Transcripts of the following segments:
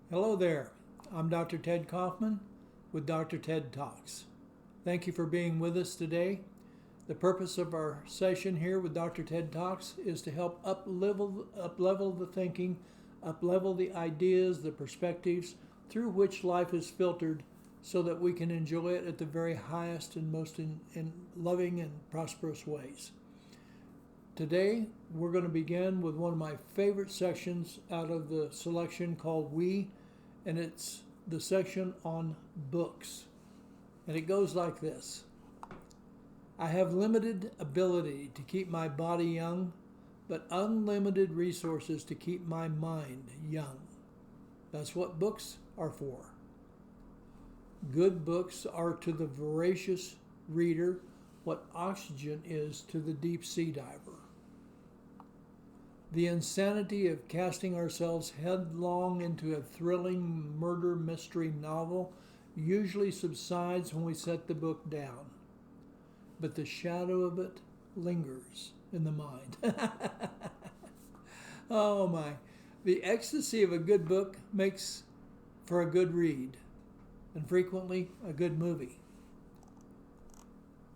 Hello there. I'm Dr. Ted Kaufman with Dr. Ted Talks. Thank you for being with us today. The purpose of our session here with Dr. Ted Talks is to help up-level the thinking, up-level the ideas, the perspectives through which life is filtered so that we can enjoy it at the very highest and most in loving and prosperous ways. Today, we're going to begin with one of my favorite sections out of the selection called We, and it's the section on books. And it goes like this. I have limited ability to keep my body young, but unlimited resources to keep my mind young. That's what books are for. Good books are to the voracious reader what oxygen is to the deep sea diver. The insanity of casting ourselves headlong into a thrilling murder mystery novel usually subsides when we set the book down, but the shadow of it lingers in the mind. Oh my. The ecstasy of a good book makes for a good read, and frequently a good movie.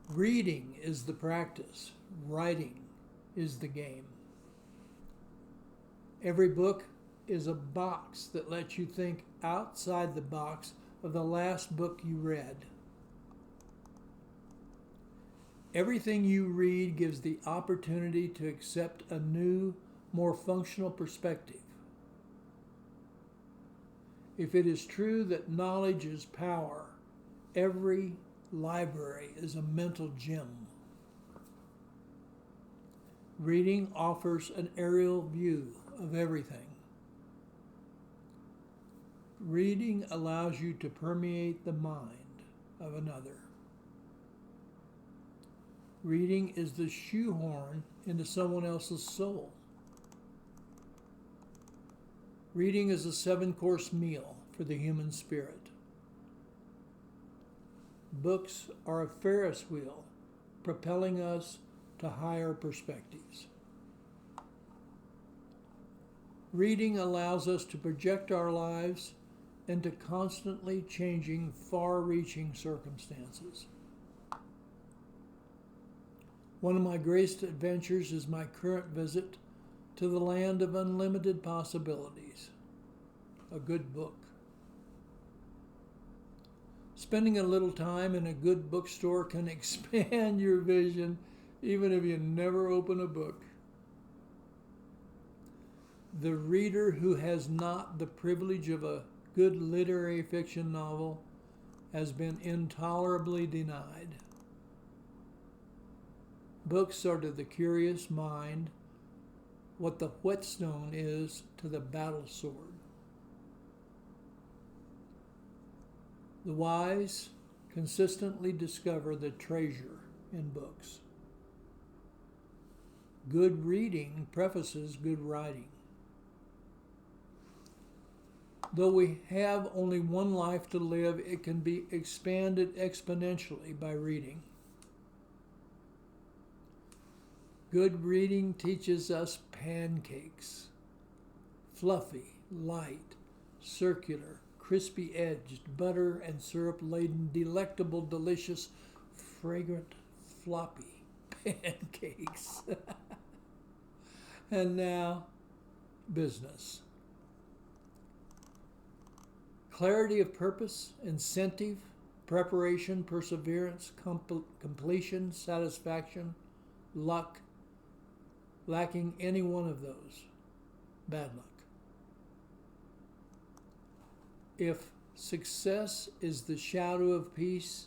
Reading is the practice, writing is the game. Every book is a box that lets you think outside the box of the last book you read. Everything you read gives the opportunity to accept a new, more functional perspective. If it is true that knowledge is power, every library is a mental gym. Reading offers an aerial view of everything. Reading allows you to permeate the mind of another. Reading is the shoehorn into someone else's soul. Reading is a 7-course meal for the human spirit. Books are a Ferris wheel propelling us to higher perspectives. Reading allows us to project our lives into constantly changing, far-reaching circumstances. One of my greatest adventures is my current visit to the land of unlimited possibilities, a good book. Spending a little time in a good bookstore can expand your vision even if you never open a book. The reader who has not the privilege of a good literary fiction novel has been intolerably denied. Books are to the curious mind what the whetstone is to the battle sword. The wise consistently discover the treasure in books. Good reading prefaces good writing. Though we have only one life to live, it can be expanded exponentially by reading. Good reading teaches us pancakes. Fluffy, light, circular, crispy-edged, butter and syrup-laden, delectable, delicious, fragrant, floppy pancakes. And now, business. Clarity of purpose, incentive, preparation, perseverance, completion, satisfaction, luck. Lacking any one of those, bad luck. If success is the shadow of peace,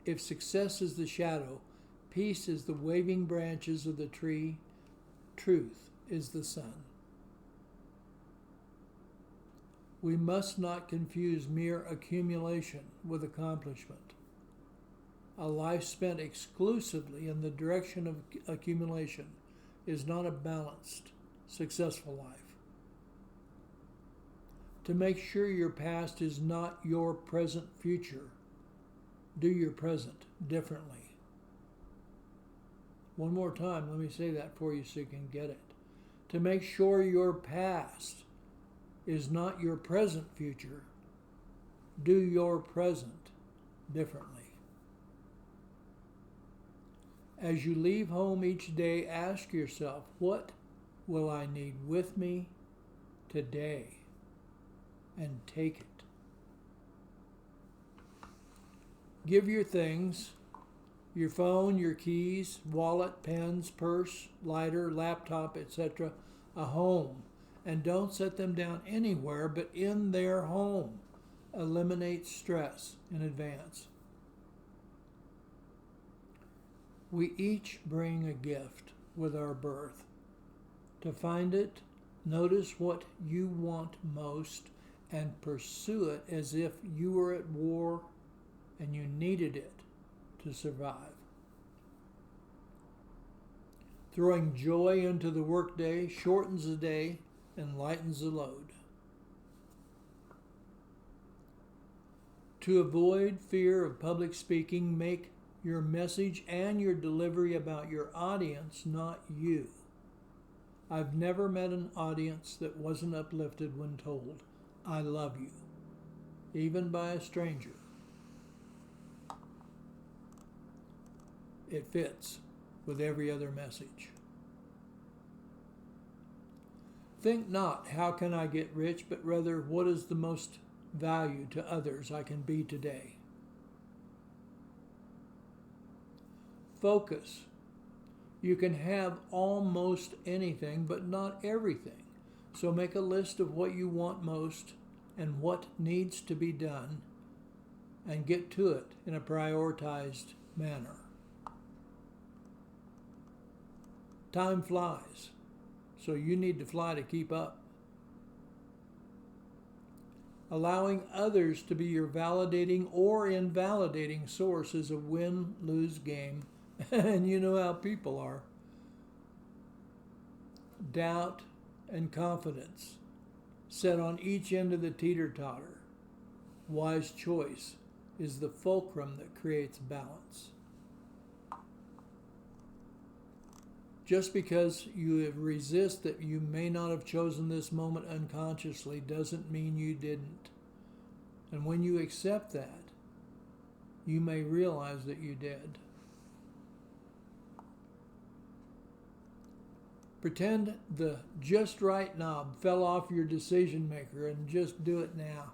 if success is the shadow, peace is the waving branches of the tree, truth is the sun. We must not confuse mere accumulation with accomplishment. A life spent exclusively in the direction of accumulation is not a balanced, successful life. To make sure your past is not your present future, do your present differently. One more time, let me say that for you so you can get it. To make sure your past is not your present future. Do your present differently. As you leave home each day, ask yourself, what will I need with me today? And take it. Give your things, your phone, your keys, wallet, pens, purse, lighter, laptop, etc., a home, and don't set them down anywhere but in their home. Eliminate stress in advance. We each bring a gift with our birth. To find it, notice what you want most and pursue it as if you were at war and you needed it to survive. Throwing joy into the workday shortens the day and lightens the load. To avoid fear of public speaking, make your message and your delivery about your audience, not you. I've never met an audience that wasn't uplifted when told, I love you, even by a stranger. It fits with every other message. Think not, how can I get rich, but rather, what is the most value to others I can be today? Focus. You can have almost anything, but not everything. So make a list of what you want most and what needs to be done, and get to it in a prioritized manner. Time flies, so you need to fly to keep up. Allowing others to be your validating or invalidating source is a win-lose game, and you know how people are. Doubt and confidence set on each end of the teeter-totter. Wise choice is the fulcrum that creates balance. Just because you resist that you may not have chosen this moment unconsciously doesn't mean you didn't. And when you accept that, you may realize that you did. Pretend the just right knob fell off your decision maker and just do it now.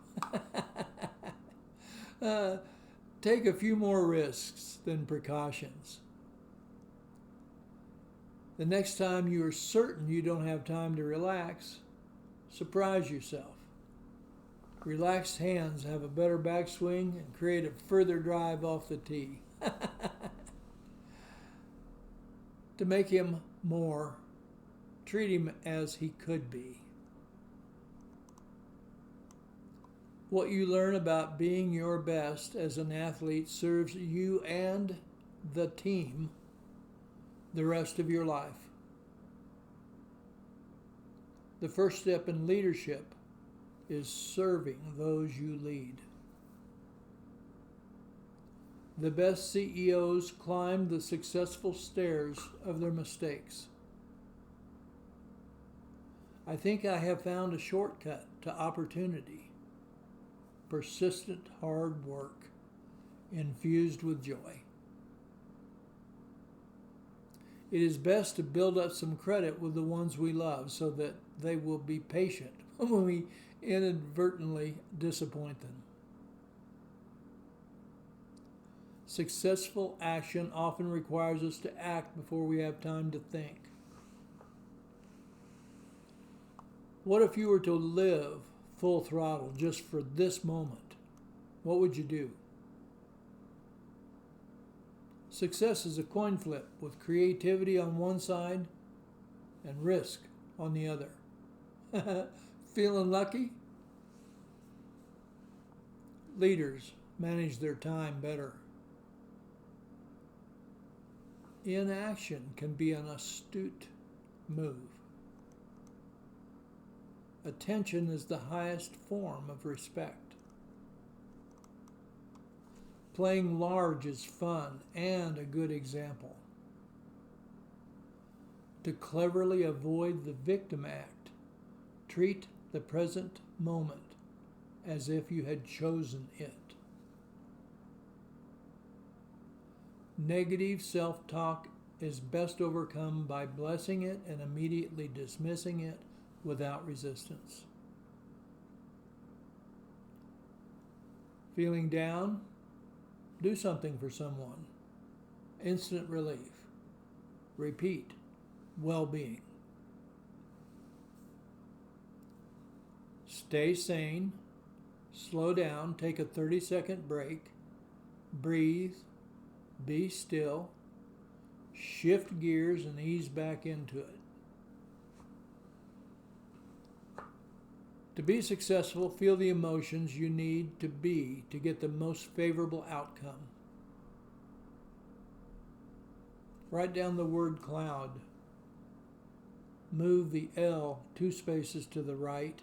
Take a few more risks than precautions. The next time you are certain you don't have time to relax, surprise yourself. Relaxed hands have a better backswing and create a further drive off the tee. To make him more, treat him as he could be. What you learn about being your best as an athlete serves you and the team the rest of your life. The first step in leadership is serving those you lead. The best CEOs climb the successful stairs of their mistakes. I think I have found a shortcut to opportunity. Persistent hard work infused with joy. It is best to build up some credit with the ones we love so that they will be patient when we inadvertently disappoint them. Successful action often requires us to act before we have time to think. What if you were to live full throttle just for this moment? What would you do? Success is a coin flip with creativity on one side and risk on the other. Feeling lucky? Leaders manage their time better. Inaction can be an astute move. Attention is the highest form of respect. Playing large is fun and a good example. To cleverly avoid the victim act, treat the present moment as if you had chosen it. Negative self-talk is best overcome by blessing it and immediately dismissing it without resistance. Feeling down? Do something for someone. Instant relief. Repeat. Well-being. Stay sane. Slow down. Take a 30-second break. Breathe. Be still. Shift gears and ease back into it. To be successful, feel the emotions you need to be to get the most favorable outcome. Write down the word cloud. Move the L 2 spaces to the right,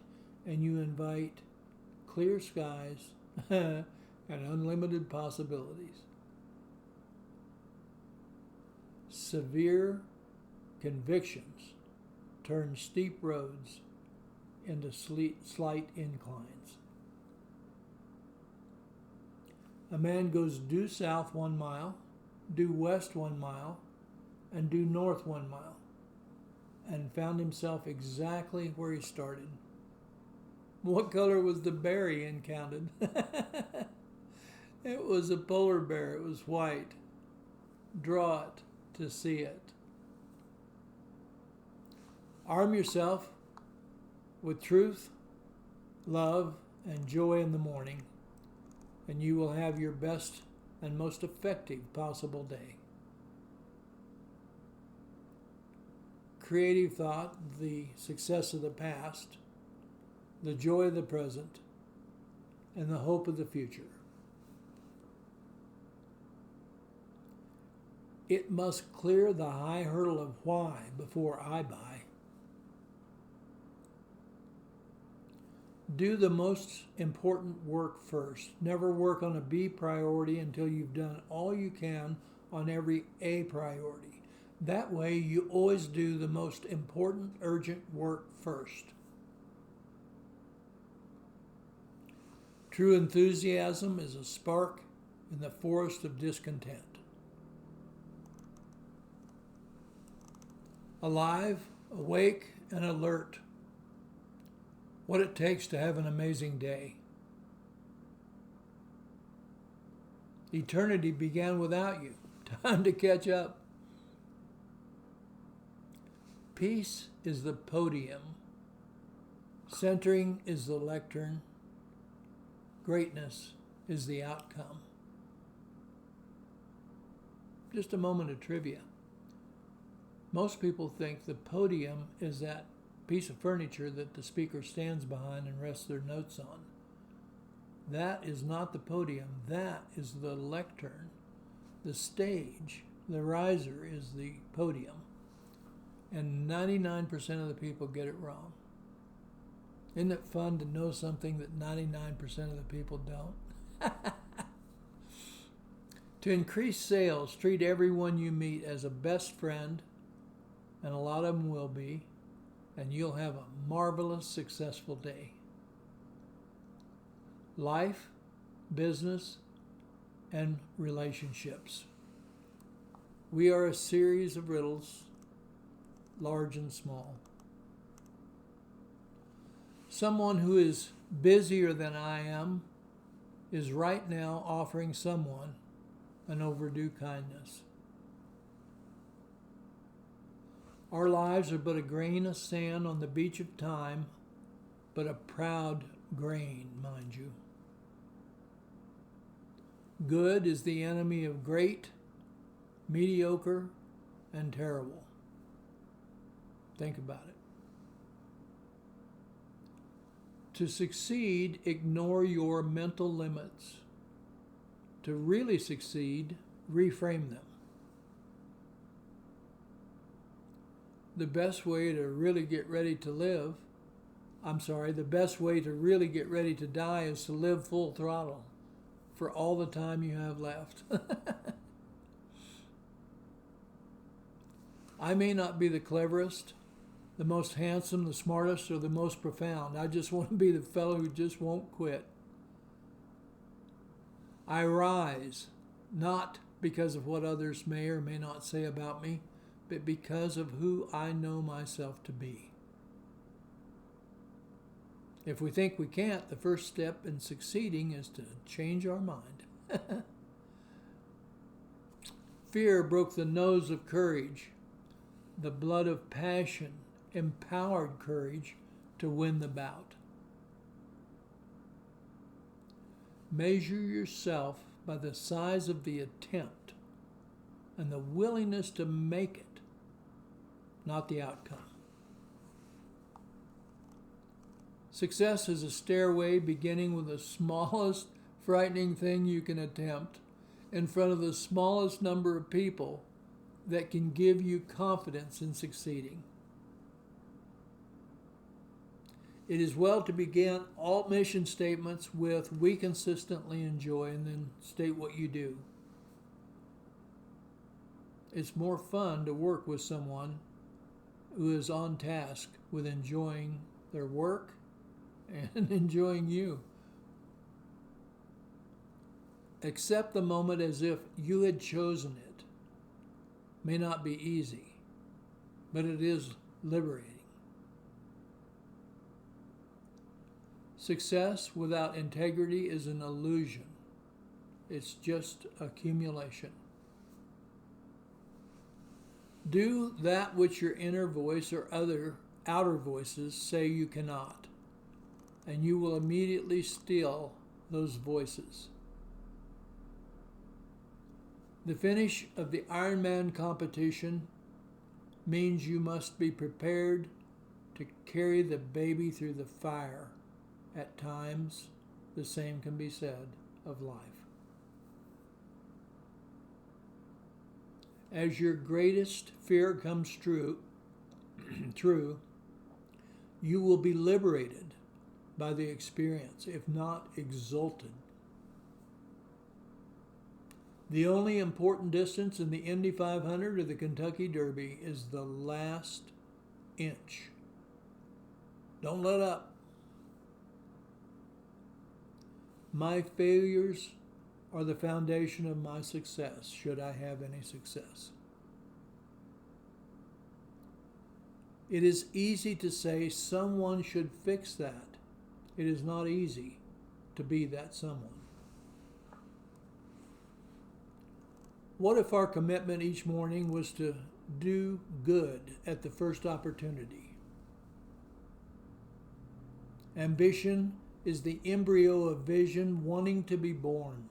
and you invite clear skies and unlimited possibilities. Severe convictions turn steep roads into slight inclines. A man goes due south 1 mile, due west 1 mile, and due north 1 mile, and found himself exactly where he started. What color was the bear he encountered? It was a polar bear. It was white. Draw it to see it. Arm yourself with truth, love, and joy in the morning, and you will have your best and most effective possible day. Creative thought, the success of the past, the joy of the present, and the hope of the future. It must clear the high hurdle of why before I buy. Do the most important work first. Never work on a B priority until you've done all you can on every A priority. That way you always do the most important urgent work first. True enthusiasm is a spark in the forest of discontent. Alive, awake, and alert. What it takes to have an amazing day. Eternity began without you. Time to catch up. Peace is the podium. Centering is the lectern. Greatness is the outcome. Just a moment of trivia. Most people think the podium is that piece of furniture that the speaker stands behind and rests their notes on. That is not the podium. That is the lectern. The stage, the riser, is the podium. And 99% of the people get it wrong. Isn't it fun to know something that 99% of the people don't? To increase sales, treat everyone you meet as a best friend, and a lot of them will be, and you'll have a marvelous, successful day. Life, business, and relationships. We are a series of riddles, large and small. Someone who is busier than I am is right now offering someone an overdue kindness. Our lives are but a grain of sand on the beach of time, but a proud grain, mind you. Good is the enemy of great, mediocre, and terrible. Think about it. To succeed, ignore your mental limits. To really succeed, reframe them. The best way to really get ready to the best way to really get ready to die is to live full throttle for all the time you have left. I may not be the cleverest, the most handsome, the smartest, or the most profound. I just want to be the fellow who just won't quit. I rise, not because of what others may or may not say about me, but because of who I know myself to be. If we think we can't, the first step in succeeding is to change our mind. Fear broke the nose of courage. The blood of passion empowered courage to win the bout. Measure yourself by the size of the attempt and the willingness to make it, not the outcome. Success is a stairway beginning with the smallest frightening thing you can attempt in front of the smallest number of people that can give you confidence in succeeding. It is well to begin all mission statements with "we consistently enjoy," and then state what you do. It's more fun to work with someone who is on task with enjoying their work and enjoying you. Accept the moment as if you had chosen it. May not be easy, but it is liberating. Success without integrity is an illusion. It's just accumulation. Do that which your inner voice or other outer voices say you cannot, and you will immediately still those voices. The finish of the Ironman competition means you must be prepared to carry the baby through the fire. At times, the same can be said of life. As your greatest fear comes true, you will be liberated by the experience, if not exalted. The only important distance in the Indy 500 or the Kentucky Derby is the last inch. Don't let up. My failures are the foundation of my success, should I have any success. It is easy to say someone should fix that. It is not easy to be that someone. What if our commitment each morning was to do good at the first opportunity? Ambition is the embryo of vision wanting to be born.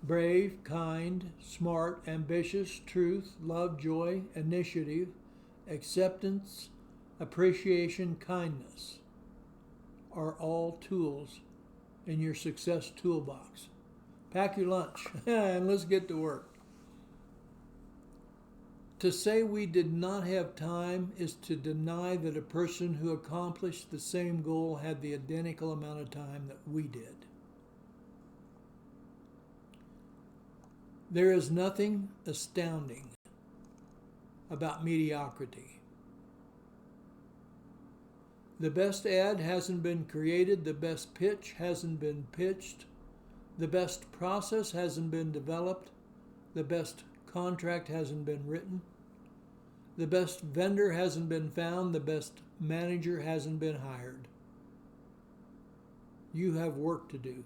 Brave, kind, smart, ambitious, truth, love, joy, initiative, acceptance, appreciation, kindness are all tools in your success toolbox. Pack your lunch and let's get to work. To say we did not have time is to deny that a person who accomplished the same goal had the identical amount of time that we did. There is nothing astounding about mediocrity. The best ad hasn't been created, the best pitch hasn't been pitched, the best process hasn't been developed, the best contract hasn't been written, the best vendor hasn't been found, the best manager hasn't been hired. You have work to do.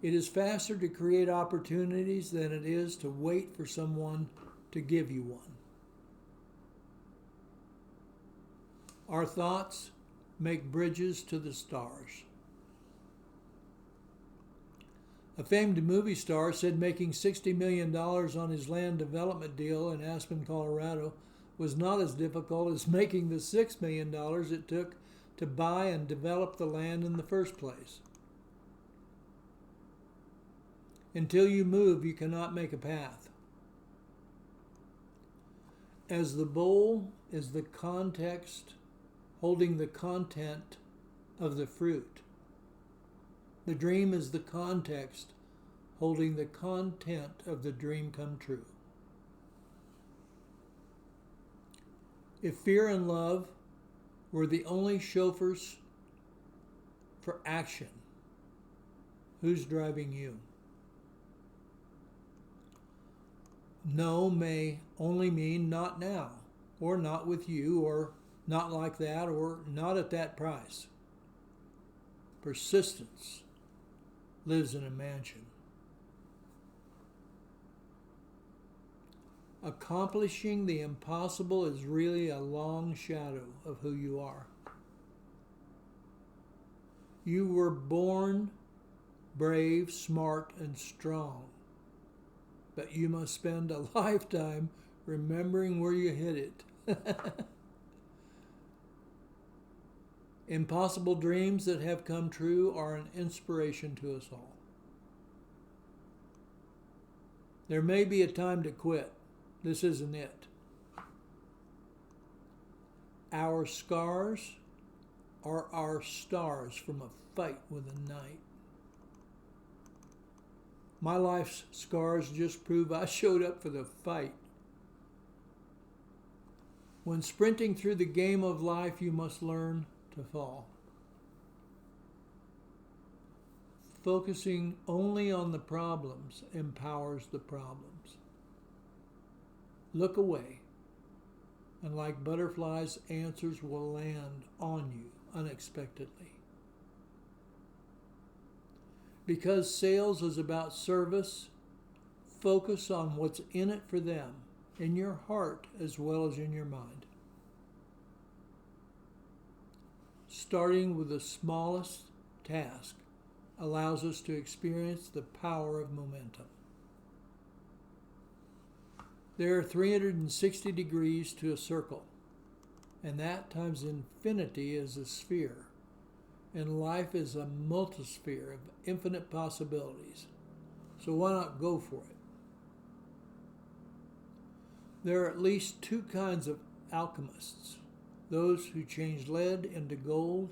It is faster to create opportunities than it is to wait for someone to give you one. Our thoughts make bridges to the stars. A famed movie star said making $60 million on his land development deal in Aspen, Colorado was not as difficult as making the $6 million it took to buy and develop the land in the first place. Until you move, you cannot make a path. As the bowl is the context holding the content of the fruit. The dream is the context holding the content of the dream come true. If fear and love were the only chauffeurs for action, who's driving you? No may only mean not now, or not with you, or not like that, or not at that price. Persistence lives in a mansion. Accomplishing the impossible is really a long shadow of who you are. You were born brave, smart, and strong, but you must spend a lifetime remembering where you hid it. Impossible dreams that have come true are an inspiration to us all. There may be a time to quit. This isn't it. Our scars are our stars from a fight with the night. My life's scars just prove I showed up for the fight. When sprinting through the game of life, you must learn to fall. Focusing only on the problems empowers the problems. Look away, and like butterflies, answers will land on you unexpectedly. Because sales is about service, focus on what's in it for them, in your heart as well as in your mind. Starting with the smallest task allows us to experience the power of momentum. There are 360 degrees to a circle, and that times infinity is a sphere, and life is a multisphere of infinite possibilities. So why not go for it? There are at least two kinds of alchemists: those who change lead into gold,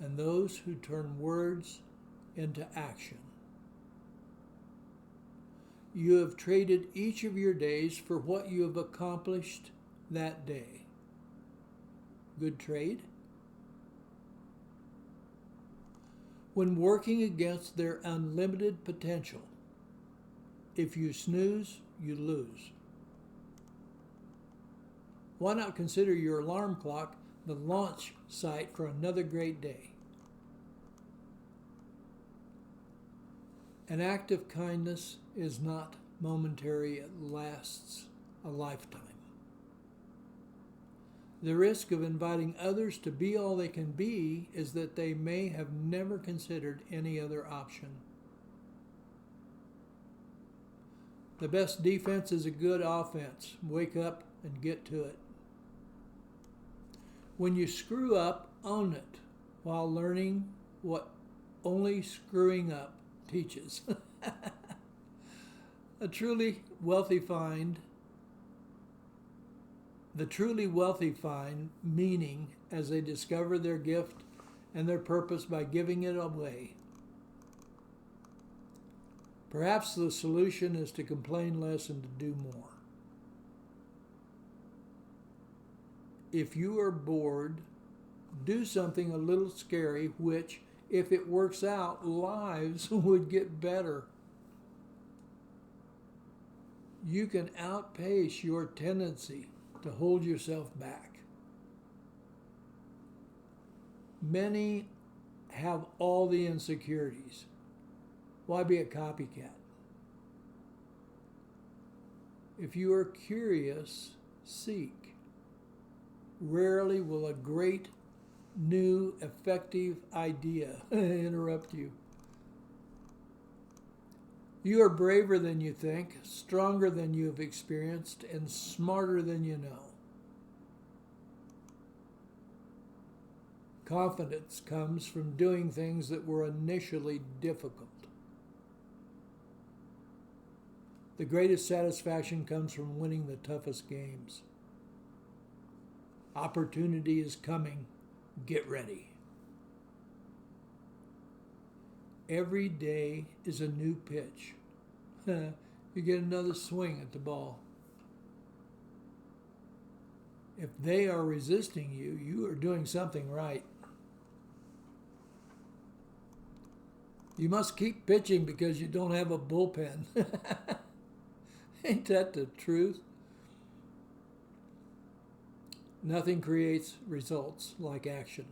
and those who turn words into action. You have traded each of your days for what you have accomplished that day. Good trade? When working against their unlimited potential, if you snooze, you lose. Why not consider your alarm clock the launch site for another great day? An act of kindness is not momentary, it lasts a lifetime. The risk of inviting others to be all they can be is that they may have never considered any other option. The best defense is a good offense. Wake up and get to it. When you screw up, own it while learning what only screwing up teaches. The truly wealthy find meaning as they discover their gift and their purpose by giving it away. Perhaps the solution is to complain less and to do more. If you are bored, do something a little scary, which, if it works out, lives would get better. You can outpace your tendency to hold yourself back. Many have all the insecurities. Why be a copycat? If you are curious, seek. Rarely will a great, new, effective idea interrupt you. You are braver than you think, stronger than you have experienced, and smarter than you know. Confidence comes from doing things that were initially difficult. The greatest satisfaction comes from winning the toughest games. Opportunity is coming. Get ready. Every day is a new pitch. You get another swing at the ball. If they are resisting you, you are doing something right. You must keep pitching because you don't have a bullpen. Ain't that the truth? Nothing creates results like action.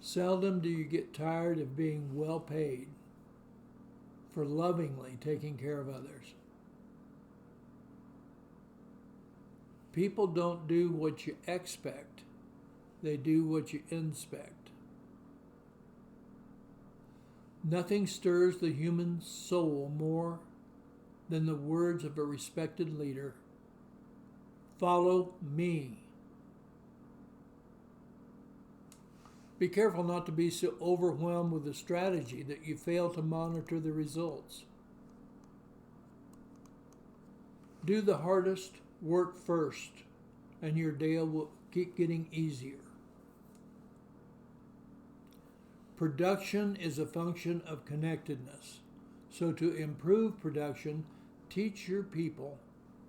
Seldom do you get tired of being well paid for lovingly taking care of others. People don't do what you expect, they do what you inspect. Nothing stirs the human soul more than the words of a respected leader. Follow me. Be careful not to be so overwhelmed with a strategy that you fail to monitor the results. Do the hardest work first, and your day will keep getting easier. Production is a function of connectedness. So to improve production, teach your people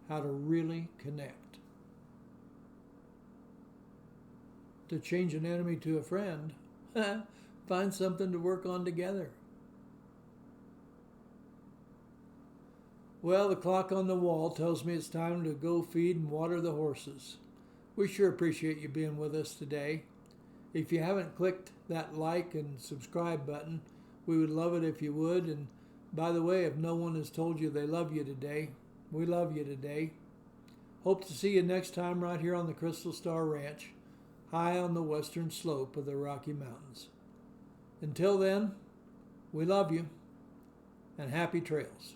how to really connect. To change an enemy to a friend, find something to work on together. Well, the clock on the wall tells me it's time to go feed and water the horses. We sure appreciate you being with us today. If you haven't clicked that like and subscribe button, we would love it if you would. And by the way, if no one has told you they love you today, we love you today. Hope to see you next time right here on the Crystal Star Ranch, high on the western slope of the Rocky Mountains. Until then, we love you and happy trails.